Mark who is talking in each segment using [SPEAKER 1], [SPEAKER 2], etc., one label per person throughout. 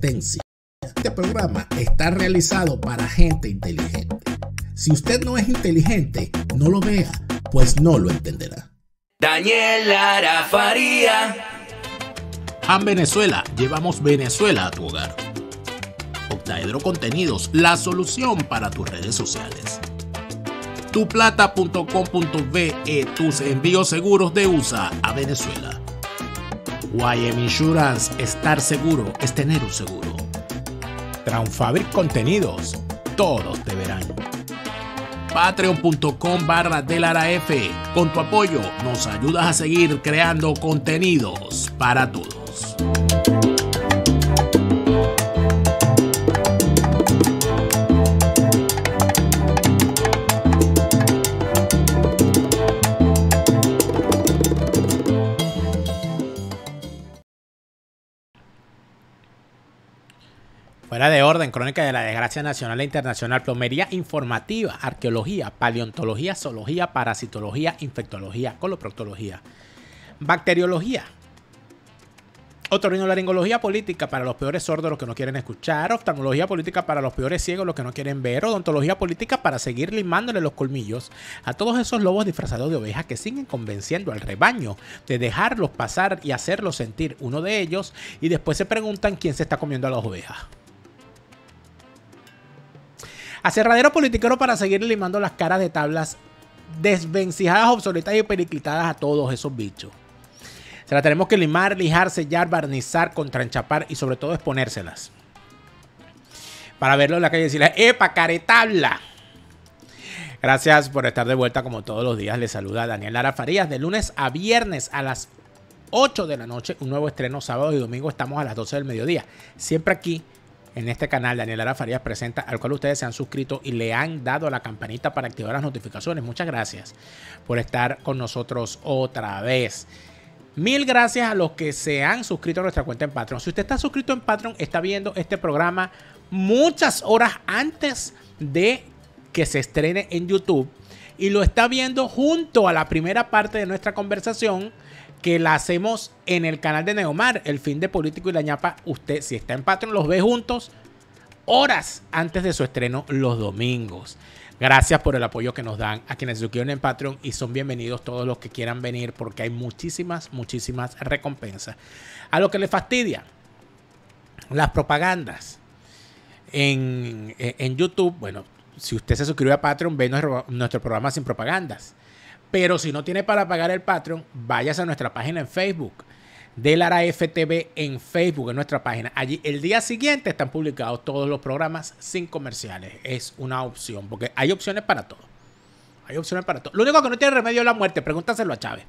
[SPEAKER 1] advertencia. Este programa está realizado para gente inteligente. Si usted no es inteligente, no lo vea, pues no lo entenderá.
[SPEAKER 2] Daniel Lara Faría.
[SPEAKER 1] Han Venezuela, llevamos Venezuela a tu hogar. Octaedro Contenidos, la solución para tus redes sociales. Tuplata.com.be, tus envíos seguros de USA a Venezuela. YM Insurance, estar seguro es tener un seguro. Transfabric Contenidos, todos te verán. Patreon.com/DelaraF. Con tu apoyo nos ayudas a seguir creando contenidos para todos. Fuera de orden, crónica de la desgracia nacional e internacional, plomería informativa, arqueología, paleontología, zoología, parasitología, infectología, coloproctología, bacteriología, otorrinolaringología política para los peores sordos, los que no quieren escuchar, oftalmología política para los peores ciegos, los que no quieren ver, odontología política para seguir limándole los colmillos a todos esos lobos disfrazados de ovejas que siguen convenciendo al rebaño de dejarlos pasar y hacerlos sentir uno de ellos y después se preguntan quién se está comiendo a las ovejas. Aserradero politiquero para seguir limando las caras de tablas desvencijadas, obsoletas y periclitadas a todos esos bichos. Se las tenemos que limar, lijar, sellar, barnizar, contraenchapar y sobre todo exponérselas. Para verlo en la calle y decirle, ¡epa, caretabla! Gracias por estar de vuelta como todos los días. Les saluda Daniel Lara Farías. De lunes a viernes a las 8 de la noche, un nuevo estreno. Sábado y domingo estamos a las 12 del mediodía. Siempre aquí en este canal, Daniel Lara Farías presenta, al cual ustedes se han suscrito y le han dado a la campanita para activar las notificaciones. Muchas gracias por estar con nosotros otra vez. Mil gracias a los que se han suscrito a nuestra cuenta en Patreon. Si usted está suscrito en Patreon, está viendo este programa muchas horas antes de que se estrene en YouTube y lo está viendo junto a la primera parte de nuestra conversación que la hacemos en el canal de Neomar, El Fin de Político y la ñapa. Usted, si está en Patreon, los ve juntos horas antes de su estreno los domingos. Gracias por el apoyo que nos dan a quienes se suscriben en Patreon y son bienvenidos todos los que quieran venir porque hay muchísimas recompensas. A lo que les fastidia, las propagandas en YouTube. Bueno, si usted se suscribe a Patreon, ve nuestro programa sin propagandas. Pero si no tiene para pagar el Patreon, váyase a nuestra página en Facebook. Delara FTV en Facebook, en nuestra página. Allí el día siguiente están publicados todos los programas sin comerciales. Es una opción, porque hay opciones para todo. Hay opciones para todo. Lo único que no tiene remedio es la muerte. Pregúntaselo a Chávez.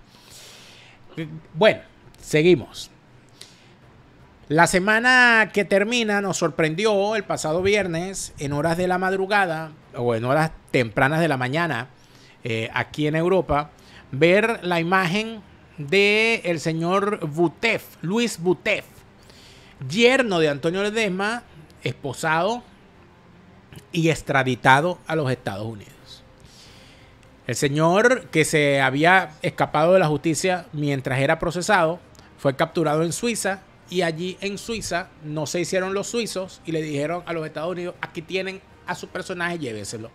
[SPEAKER 1] Bueno, seguimos. La semana que termina nos sorprendió el pasado viernes en horas de la madrugada o en horas tempranas de la mañana. Aquí en Europa, ver la imagen del señor Butef, Luis Butef, yerno de Antonio Ledesma, esposado y extraditado a los Estados Unidos. El señor, que se había escapado de la justicia mientras era procesado, fue capturado en Suiza y allí en Suiza no se hicieron los suizos y le dijeron a los Estados Unidos, aquí tienen a su personaje, lléveselo.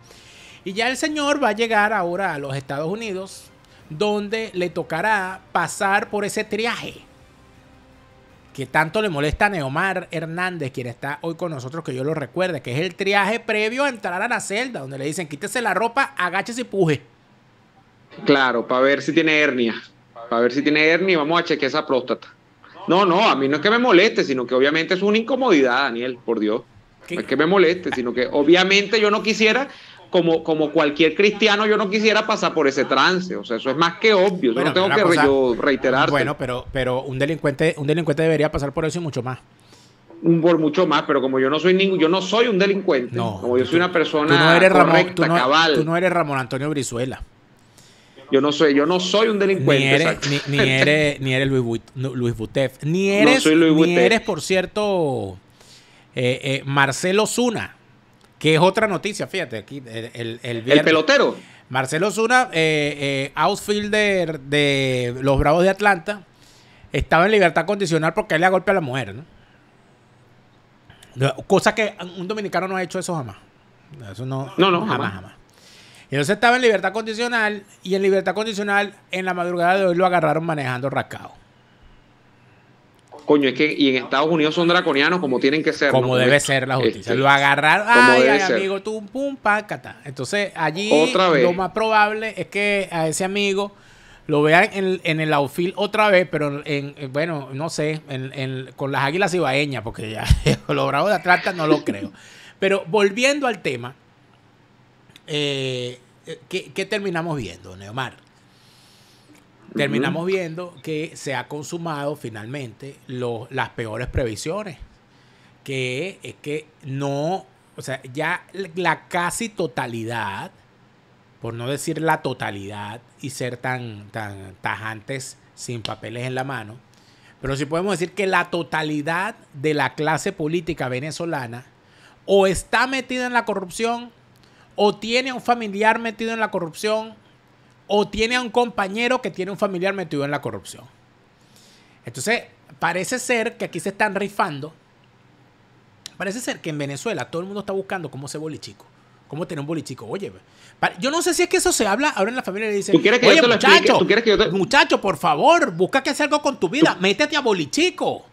[SPEAKER 1] Y ya el señor va a llegar ahora a los Estados Unidos, donde le tocará pasar por ese triaje que tanto le molesta a Neomar Hernández, quien está hoy con nosotros, que yo lo recuerde, que es el triaje previo a entrar a la celda, donde le dicen, quítese la ropa, agáchese y puje.
[SPEAKER 3] Claro, para ver si tiene hernia. Para ver si tiene hernia y vamos a chequear esa próstata. No, a mí no es que me moleste, sino que obviamente es una incomodidad, Daniel, por Dios. No es que me moleste, sino que obviamente yo no quisiera... Como cualquier cristiano, yo no quisiera pasar por ese trance. O sea, eso es más que obvio. Bueno, no tengo que yo reiterar.
[SPEAKER 1] Bueno, pero un delincuente debería pasar por eso y mucho más.
[SPEAKER 3] Por mucho más, pero como yo no soy un delincuente. No, como yo soy una persona correcta, cabal.
[SPEAKER 1] Tú no eres Ramón Antonio Brizuela.
[SPEAKER 3] Yo no soy un delincuente.
[SPEAKER 1] Ni eres Luis Butef. Ni eres, por cierto, Marcelo Zuna. Que es otra noticia, fíjate, aquí el
[SPEAKER 3] pelotero.
[SPEAKER 1] Marcelo Zuna, outfielder de los Bravos de Atlanta, estaba en libertad condicional porque él le da golpe a la mujer, ¿no? Cosa que un dominicano no ha hecho eso jamás. Eso no,
[SPEAKER 3] No,
[SPEAKER 1] jamás. Entonces estaba en libertad condicional y en libertad condicional en la madrugada de hoy lo agarraron manejando rascado.
[SPEAKER 3] Coño, es que y en Estados Unidos son draconianos como tienen que ser.
[SPEAKER 1] Como
[SPEAKER 3] ¿no?
[SPEAKER 1] debe ser la justicia. Lo agarraron. Ay, amigo, tú, pum, pácata. Entonces allí
[SPEAKER 3] otra vez.
[SPEAKER 1] Lo más probable es que a ese amigo lo vean en el outfield otra vez, pero bueno, no sé, con las Águilas Ibaeñas, porque ya los Bravos de Atlanta no lo creo. Pero volviendo al tema, ¿qué terminamos viendo, Neomar? Terminamos viendo que se ha consumado finalmente las peores previsiones, que es que no, o sea, ya la casi totalidad, por no decir la totalidad y ser tan tajantes sin papeles en la mano, pero sí podemos decir que la totalidad de la clase política venezolana o está metida en la corrupción, o tiene a un familiar metido en la corrupción, o tiene a un compañero que tiene un familiar metido en la corrupción. Entonces, parece ser que aquí se están rifando. Parece ser que en Venezuela todo el mundo está buscando cómo ser bolichico, cómo tener un bolichico. Oye, yo no sé si es que eso se habla ahora en la familia y le dicen, oye, muchacho, por favor, busca que hacer algo con tu vida, métete a bolichico.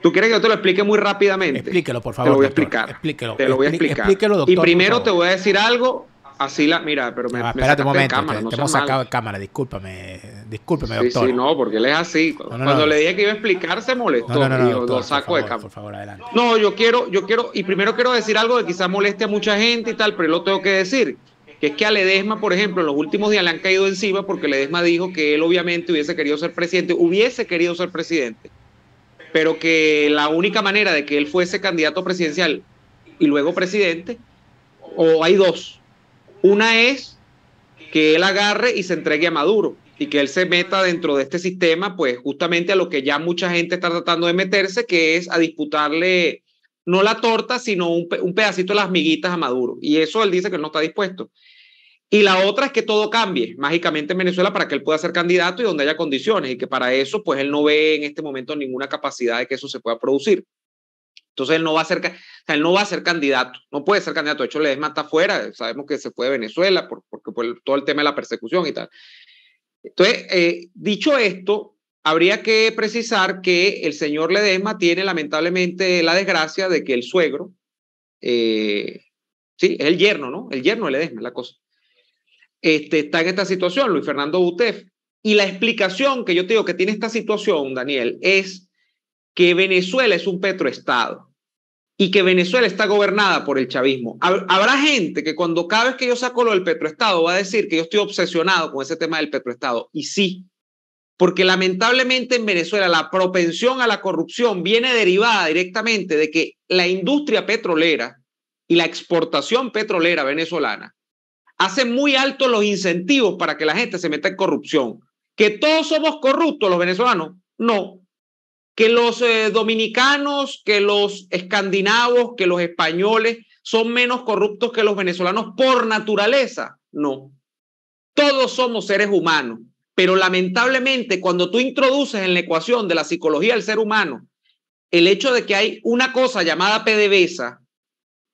[SPEAKER 3] ¿Tú quieres que yo te lo explique muy rápidamente?
[SPEAKER 1] Explíquelo, por favor.
[SPEAKER 3] Te lo voy a explicar.
[SPEAKER 1] Explíquelo.
[SPEAKER 3] Te lo voy a explicar.
[SPEAKER 1] Explíquelo, doctor,
[SPEAKER 3] y primero te voy a decir algo. Así mira, pero
[SPEAKER 1] espérate un momento,
[SPEAKER 3] cámara,
[SPEAKER 1] te hemos sacado de cámara, discúlpame, doctor.
[SPEAKER 3] Sí, no, porque él es así. Cuando le dije que iba a explicar, se molestó. Lo saco de cámara.
[SPEAKER 1] Por favor, adelante.
[SPEAKER 3] No, yo quiero, y primero quiero decir algo que quizás moleste a mucha gente y tal, pero lo tengo que decir, que es que a Ledesma, por ejemplo, en los últimos días le han caído encima porque Ledesma dijo que él obviamente hubiese querido ser presidente, pero que la única manera de que él fuese candidato presidencial y luego presidente, o hay dos. Una es que él agarre y se entregue a Maduro y que él se meta dentro de este sistema, pues justamente a lo que ya mucha gente está tratando de meterse, que es a disputarle no la torta, sino un pedacito de las miguitas a Maduro. Y eso él dice que no está dispuesto. Y la otra es que todo cambie mágicamente en Venezuela para que él pueda ser candidato y donde haya condiciones, y que para eso pues él no ve en este momento ninguna capacidad de que eso se pueda producir. Entonces él no va a ser candidato, no puede ser candidato. De hecho, Ledesma está afuera, sabemos que se fue de Venezuela porque por todo el tema de la persecución y tal. Entonces, dicho esto, habría que precisar que el señor Ledesma tiene lamentablemente la desgracia de que el suegro, sí, es el yerno, ¿no? El yerno de Ledesma, la cosa. Está en esta situación, Luis Fernando Butef. Y la explicación que yo te digo que tiene esta situación, Daniel, es que Venezuela es un petroestado y que Venezuela está gobernada por el chavismo. Habrá gente que cada vez que yo saco lo del petroestado va a decir que yo estoy obsesionado con ese tema del petroestado. Y sí, porque lamentablemente en Venezuela la propensión a la corrupción viene derivada directamente de que la industria petrolera y la exportación petrolera venezolana hacen muy altos los incentivos para que la gente se meta en corrupción. ¿Que todos somos corruptos los venezolanos? No. ¿Que los dominicanos, que los escandinavos, que los españoles son menos corruptos que los venezolanos por naturaleza? No. Todos somos seres humanos, pero lamentablemente cuando tú introduces en la ecuación de la psicología del ser humano el hecho de que hay una cosa llamada PDVSA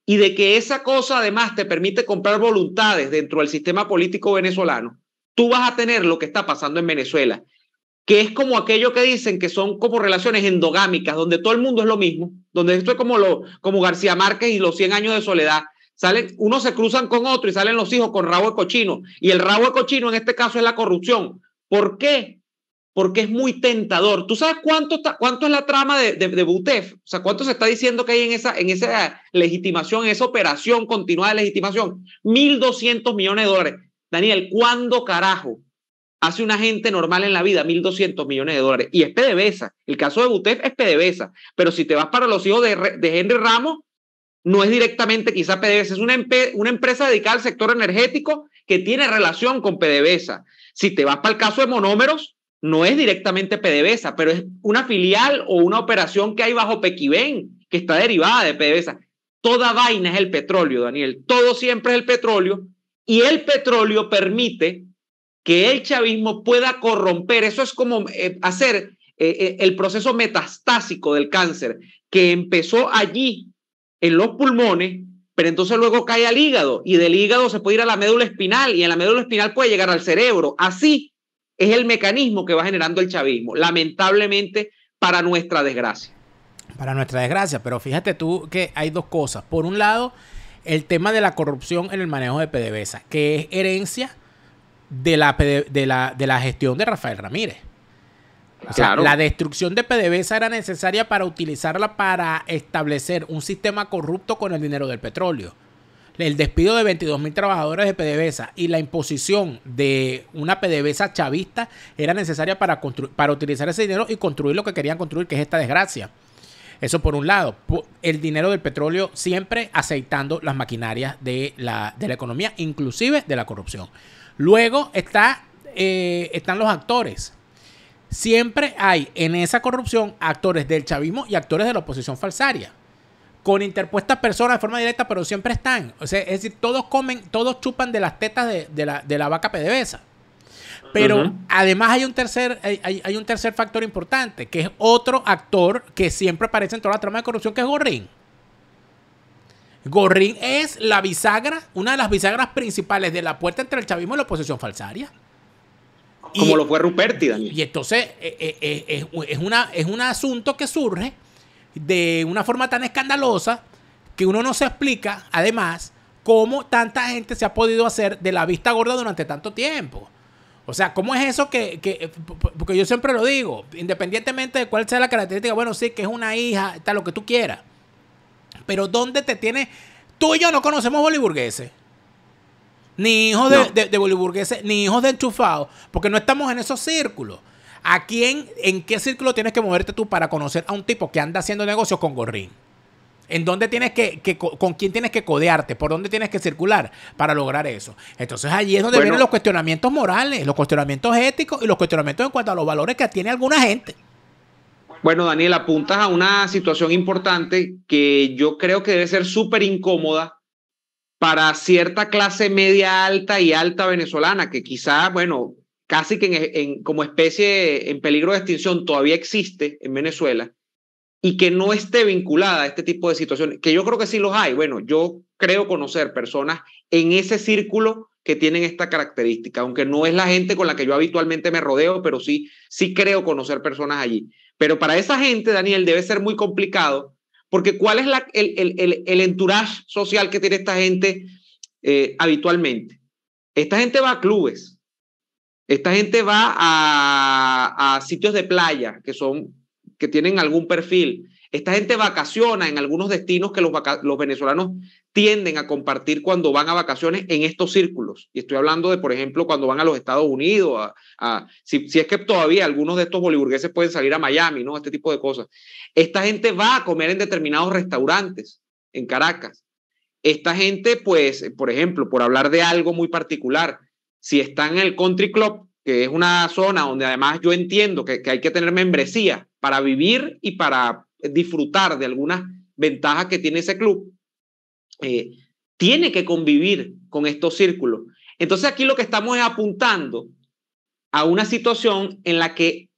[SPEAKER 3] y de que esa cosa además te permite comprar voluntades dentro del sistema político venezolano, tú vas a tener lo que está pasando en Venezuela, que es como aquello que dicen que son como relaciones endogámicas, donde todo el mundo es lo mismo, donde esto es como García Márquez y los 100 años de soledad. Unos se cruzan con otro y salen los hijos con rabo de cochino. Y el rabo de cochino en este caso es la corrupción. ¿Por qué? Porque es muy tentador. ¿Tú sabes cuánto es la trama de Butef? O sea, ¿cuánto se está diciendo que hay en esa legitimación, en esa operación continuada de legitimación? 1.200 millones de dólares. Daniel, ¿cuándo carajo hace una gente normal en la vida 1.200 millones de dólares? Y es PDVSA. El caso de Butef es PDVSA. Pero si te vas para los hijos de Henry Ramos, no es directamente quizá PDVSA. Es una empresa dedicada al sector energético que tiene relación con PDVSA. Si te vas para el caso de Monómeros, no es directamente PDVSA, pero es una filial o una operación que hay bajo Pequibén, que está derivada de PDVSA. Toda vaina es el petróleo, Daniel. Todo siempre es el petróleo. Y el petróleo permite que el chavismo pueda corromper. Eso es como hacer el proceso metastásico del cáncer, que empezó allí en los pulmones, pero entonces luego cae al hígado y del hígado se puede ir a la médula espinal y en la médula espinal puede llegar al cerebro. Así es el mecanismo que va generando el chavismo, lamentablemente para nuestra desgracia.
[SPEAKER 1] Para nuestra desgracia, pero fíjate tú que hay dos cosas. Por un lado, el tema de la corrupción en el manejo de PDVSA, que es herencia de la gestión de Rafael Ramírez. O sea,
[SPEAKER 3] Claro.
[SPEAKER 1] la destrucción de PDVSA era necesaria para utilizarla para establecer un sistema corrupto con el dinero del petróleo. El despido de 22,000 trabajadores de PDVSA y la imposición de una PDVSA chavista era necesaria para utilizar ese dinero y construir lo que querían construir, que es esta desgracia. Eso por un lado. El dinero del petróleo siempre aceitando las maquinarias de la economía, inclusive de la corrupción. Luego están los actores. Siempre hay en esa corrupción actores del chavismo y actores de la oposición falsaria, con interpuestas personas de forma directa, pero siempre están. O sea, es decir, todos chupan de las tetas de la vaca PDVSA. Pero además hay un tercer factor importante, que es otro actor que siempre aparece en toda la trama de corrupción, que es Gorrín. Gorrín es la bisagra, una de las bisagras principales de la puerta entre el chavismo y la oposición falsaria.
[SPEAKER 3] Como lo fue Ruperti, Daniel.
[SPEAKER 1] Y entonces es un asunto que surge de una forma tan escandalosa que uno no se explica, además, cómo tanta gente se ha podido hacer de la vista gorda durante tanto tiempo. O sea, ¿cómo es eso porque yo siempre lo digo, independientemente de cuál sea la característica, bueno, sí, que es una hija, tal, lo que tú quieras. Pero ¿dónde te tiene? Tú y yo no conocemos boliburgueses. Ni hijos de boliburgueses, ni hijos de enchufados, porque no estamos en esos círculos. ¿En qué círculo tienes que moverte tú para conocer a un tipo que anda haciendo negocios con Gorrín? ¿En dónde tienes con quién tienes que codearte? ¿Por dónde tienes que circular para lograr eso? Entonces allí es donde vienen los cuestionamientos morales, los cuestionamientos éticos y los cuestionamientos en cuanto a los valores que tiene alguna gente.
[SPEAKER 3] Bueno, Daniel, apuntas a una situación importante que yo creo que debe ser súper incómoda para cierta clase media alta y alta venezolana, que quizá, bueno, casi que como especie en peligro de extinción todavía existe en Venezuela, y que no esté vinculada a este tipo de situaciones, que yo creo que sí los hay. Bueno, yo creo conocer personas en ese círculo que tienen esta característica, aunque no es la gente con la que yo habitualmente me rodeo, pero sí creo conocer personas allí. Pero para esa gente, Daniel, debe ser muy complicado, porque ¿cuál es el entourage social que tiene esta gente habitualmente? Esta gente va a clubes, esta gente va a sitios de playa que tienen algún perfil. Esta gente vacaciona en algunos destinos que los venezolanos tienden a compartir cuando van a vacaciones en estos círculos. Y estoy hablando de, por ejemplo, cuando van a los Estados Unidos, si es que todavía algunos de estos boliburgueses pueden salir a Miami, ¿no? Este tipo de cosas. Esta gente va a comer en determinados restaurantes en Caracas. Esta gente, pues, por ejemplo, por hablar de algo muy particular, si están en el Country Club, que es una zona donde además yo entiendo que hay que tener membresía para vivir y para disfrutar de algunas ventajas que tiene ese club, tiene que convivir con estos círculos. Entonces aquí lo que estamos es apuntando a una situación en la que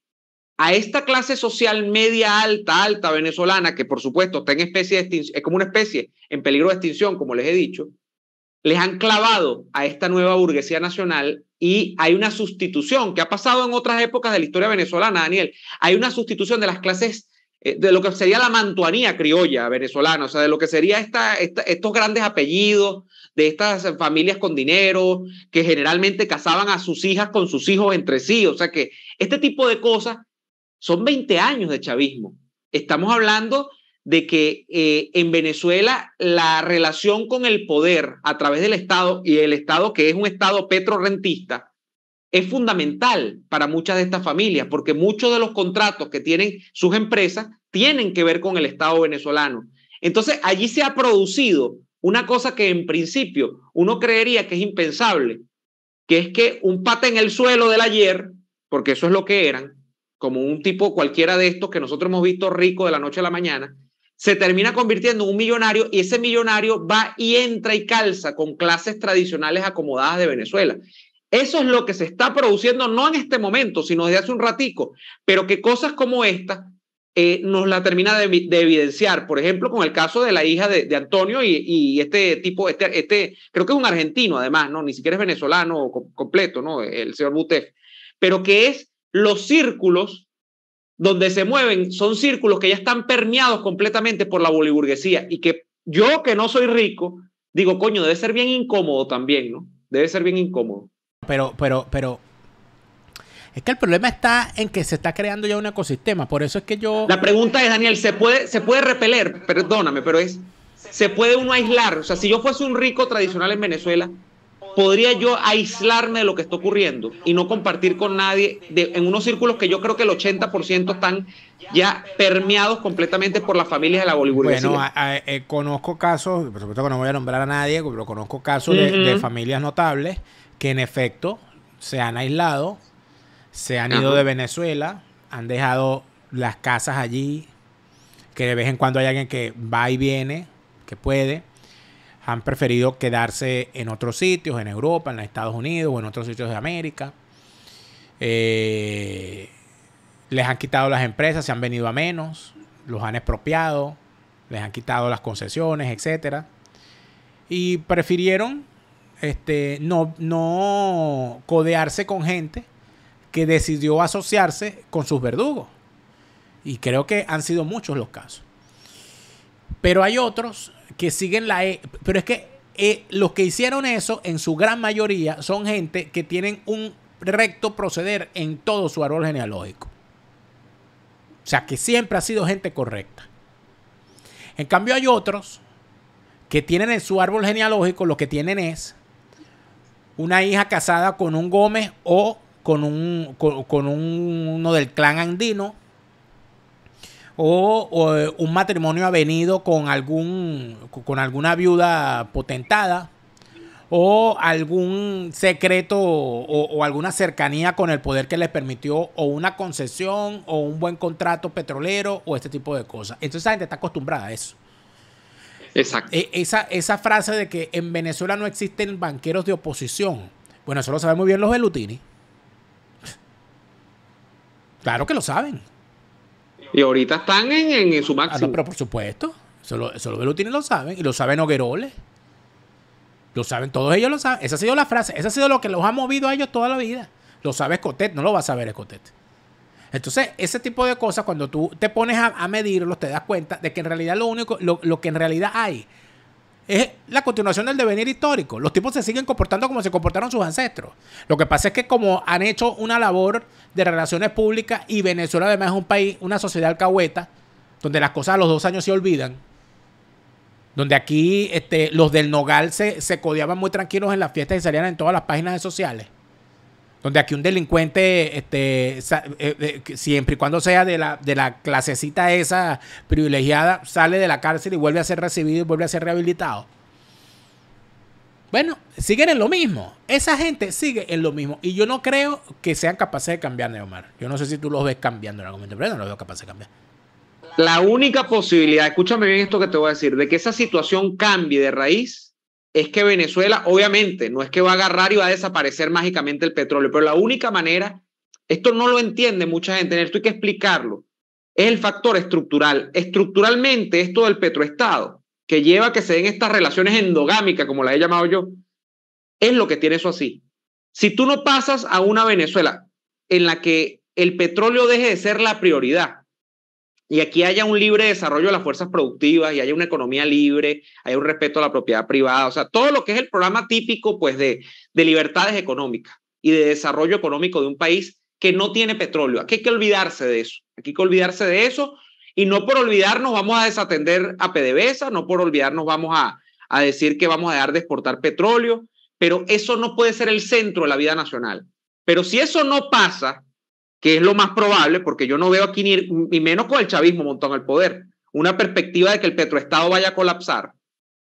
[SPEAKER 3] a esta clase social media alta venezolana, que por supuesto está en especie de extinción, es como una especie en peligro de extinción, como les he dicho, les han clavado a esta nueva burguesía nacional y hay una sustitución que ha pasado en otras épocas de la historia venezolana, Daniel. Hay una sustitución de las clases, de lo que sería la mantuanía criolla venezolana, o sea, de lo que sería estos grandes apellidos, de estas familias con dinero, que generalmente casaban a sus hijas con sus hijos entre sí. O sea que este tipo de cosas son 20 años de chavismo. Estamos hablando de que en Venezuela la relación con el poder a través del Estado, y el Estado que es un Estado petrorrentista, es fundamental para muchas de estas familias, porque muchos de los contratos que tienen sus empresas tienen que ver con el Estado venezolano. Entonces allí se ha producido una cosa que en principio uno creería que es impensable, que es que un pata en el suelo del ayer, porque eso es lo que eran, como un tipo cualquiera de estos que nosotros hemos visto rico de la noche a la mañana, se termina convirtiendo en un millonario y ese millonario va y entra y calza con clases tradicionales acomodadas de Venezuela. Eso es lo que se está produciendo, no en este momento, sino desde hace un ratico, pero que cosas como esta nos la termina de evidenciar. Por ejemplo, con el caso de la hija de Antonio y este tipo, creo que es un argentino además, ¿no? Ni siquiera es venezolano completo, ¿no? El señor Butef. Pero que es los círculos donde se mueven, son círculos que ya están permeados completamente por la boliburguesía y que yo, que no soy rico, digo, coño, debe ser bien incómodo también, ¿no? Debe ser bien incómodo.
[SPEAKER 1] Pero es que el problema está en que se está creando ya un ecosistema. Por eso es que yo...
[SPEAKER 3] La pregunta es, Daniel, ¿se puede repeler? Perdóname, pero ¿se puede uno aislar? O sea, si yo fuese un rico tradicional en Venezuela, ¿podría yo aislarme de lo que está ocurriendo y no compartir con nadie en unos círculos que yo creo que el 80% están ya permeados completamente por las familias de la boliburguesía?
[SPEAKER 1] Bueno, conozco casos, por supuesto que no voy a nombrar a nadie, pero conozco casos de familias notables que en efecto se han aislado, se han ido de Venezuela, han dejado las casas allí, que de vez en cuando hay alguien que va y viene, que puede. Han preferido quedarse en otros sitios, en Europa, en los Estados Unidos o en otros sitios de América. Les han quitado las empresas, se han venido a menos, los han expropiado, les han quitado las concesiones, etcétera. Y prefirieron no codearse con gente que decidió asociarse con sus verdugos. Y creo que han sido muchos los casos. Pero hay otros que siguen pero es que los que hicieron eso, en su gran mayoría, son gente que tienen un recto proceder en todo su árbol genealógico. O sea, que siempre ha sido gente correcta. En cambio, hay otros que tienen en su árbol genealógico, lo que tienen es una hija casada con un Gómez o con uno del clan andino, o un matrimonio avenido con alguna viuda potentada, o algún secreto o alguna cercanía con el poder que les permitió o una concesión o un buen contrato petrolero o este tipo de cosas. Entonces esa gente está acostumbrada a eso.
[SPEAKER 3] Exacto.
[SPEAKER 1] Esa frase de que en Venezuela no existen banqueros de oposición, bueno, eso lo saben muy bien los Bellutini. Claro que lo saben.
[SPEAKER 3] Y ahorita están en su máximo.
[SPEAKER 1] No, pero por supuesto, eso los Bellutini lo saben, y lo saben Ogueroles. Lo saben, todos ellos lo saben. Esa ha sido la frase, esa ha sido lo que los ha movido a ellos toda la vida. Lo sabe Escotet, no lo va a saber Escotet. Entonces, ese tipo de cosas, cuando tú te pones a medirlos, te das cuenta de que en realidad lo que en realidad hay es la continuación del devenir histórico. Los tipos se siguen comportando como se comportaron sus ancestros. Lo que pasa es que como han hecho una labor de relaciones públicas, y Venezuela además es un país, una sociedad alcahueta, donde las cosas a los 2 años se olvidan, donde aquí los del Nogal se codeaban muy tranquilos en las fiestas y salían en todas las páginas sociales, donde aquí un delincuente, siempre y cuando sea de la clasecita esa privilegiada, sale de la cárcel y vuelve a ser recibido y vuelve a ser rehabilitado. Bueno, siguen en lo mismo. Esa gente sigue en lo mismo. Y yo no creo que sean capaces de cambiar, Neomar. Yo no sé si tú los ves cambiando en algún momento, pero yo no los veo capaces de cambiar.
[SPEAKER 3] La única posibilidad, escúchame bien esto que te voy a decir, de que esa situación cambie de raíz, es que Venezuela, obviamente, no es que va a agarrar y va a desaparecer mágicamente el petróleo, pero la única manera, esto no lo entiende mucha gente, esto hay que explicarlo, es el factor estructural. Estructuralmente, esto del petroestado, que lleva a que se den estas relaciones endogámicas, como las he llamado yo, es lo que tiene eso así. Si tú no pasas a una Venezuela en la que el petróleo deje de ser la prioridad, y aquí haya un libre desarrollo de las fuerzas productivas, y haya una economía libre, haya un respeto a la propiedad privada, o sea, todo lo que es el programa típico, pues, de libertades económicas y de desarrollo económico de un país que no tiene petróleo. Aquí hay que olvidarse de eso. Aquí hay que olvidarse de eso, y no por olvidarnos vamos a desatender a PDVSA, no por olvidarnos vamos a decir que vamos a dejar de exportar petróleo, pero eso no puede ser el centro de la vida nacional. Pero si eso no pasa, que es lo más probable, porque yo no veo aquí ni menos con el chavismo montado en el poder, una perspectiva de que el petroestado vaya a colapsar.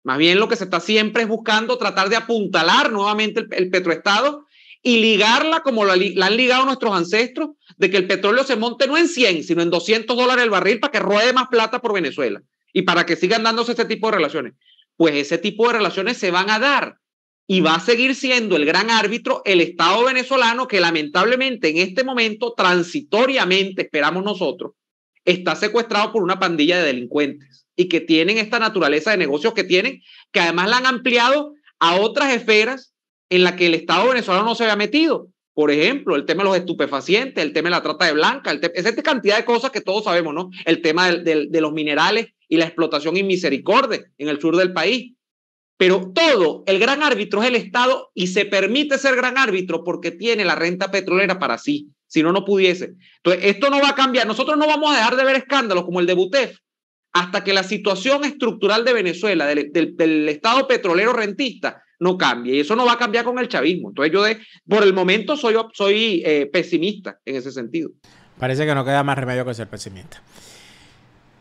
[SPEAKER 3] Más bien lo que se está siempre es buscando tratar de apuntalar nuevamente el petroestado y ligarla como la han ligado nuestros ancestros, de que el petróleo se monte no en 100, sino en $200 el barril para que ruede más plata por Venezuela y para que sigan dándose este tipo de relaciones. Pues ese tipo de relaciones se van a dar. Y va a seguir siendo el gran árbitro el Estado venezolano, que lamentablemente en este momento, transitoriamente, esperamos nosotros, está secuestrado por una pandilla de delincuentes y que tienen esta naturaleza de negocios que tienen, que además la han ampliado a otras esferas en las que el Estado venezolano no se había metido. Por ejemplo, el tema de los estupefacientes, el tema de la trata de blancas, esa cantidad de cosas que todos sabemos, ¿no? El tema de los minerales y la explotación inmisericordia en el sur del país. Pero todo, el gran árbitro es el Estado y se permite ser gran árbitro porque tiene la renta petrolera para sí. Si no, no pudiese. Entonces, esto no va a cambiar. Nosotros no vamos a dejar de ver escándalos como el de Butef hasta que la situación estructural de Venezuela, del Estado petrolero rentista, no cambie. Y eso no va a cambiar con el chavismo. Entonces, por el momento soy pesimista en ese sentido.
[SPEAKER 1] Parece que no queda más remedio que ser pesimista.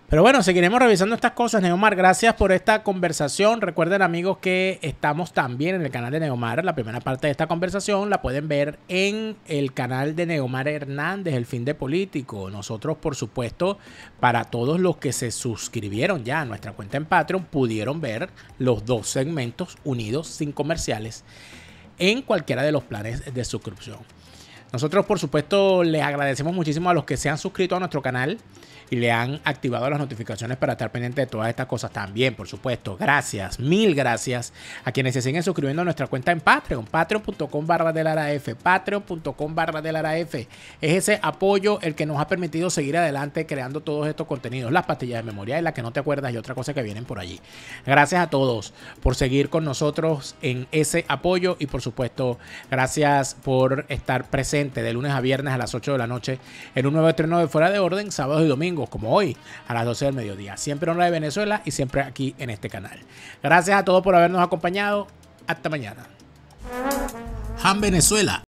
[SPEAKER 1] Pero bueno, seguiremos revisando estas cosas. Neomar, gracias por esta conversación. Recuerden, amigos, que estamos también en el canal de Neomar. La primera parte de esta conversación la pueden ver en el canal de Neomar Hernández, El Fin de Político. Nosotros, por supuesto, para todos los que se suscribieron ya a nuestra cuenta en Patreon, pudieron ver los 2 segmentos unidos sin comerciales en cualquiera de los planes de suscripción. Nosotros, por supuesto, les agradecemos muchísimo a los que se han suscrito a nuestro canal y le han activado las notificaciones para estar pendiente de todas estas cosas también, por supuesto. Gracias, mil gracias a quienes se siguen suscribiendo a nuestra cuenta en Patreon, patreon.com/delaraf, patreon.com/delaraf. Es ese apoyo el que nos ha permitido seguir adelante creando todos estos contenidos, las pastillas de memoria y las que no te acuerdas y otra cosa que vienen por allí. Gracias a todos por seguir con nosotros en ese apoyo y por supuesto, gracias por estar presente de lunes a viernes a las 8 de la noche en un nuevo estreno de Fuera de Orden, sábados y domingos, como hoy, a las 12 del mediodía. Siempre en hora de Venezuela y siempre aquí en este canal. Gracias a todos por habernos acompañado. Hasta mañana. Han Venezuela.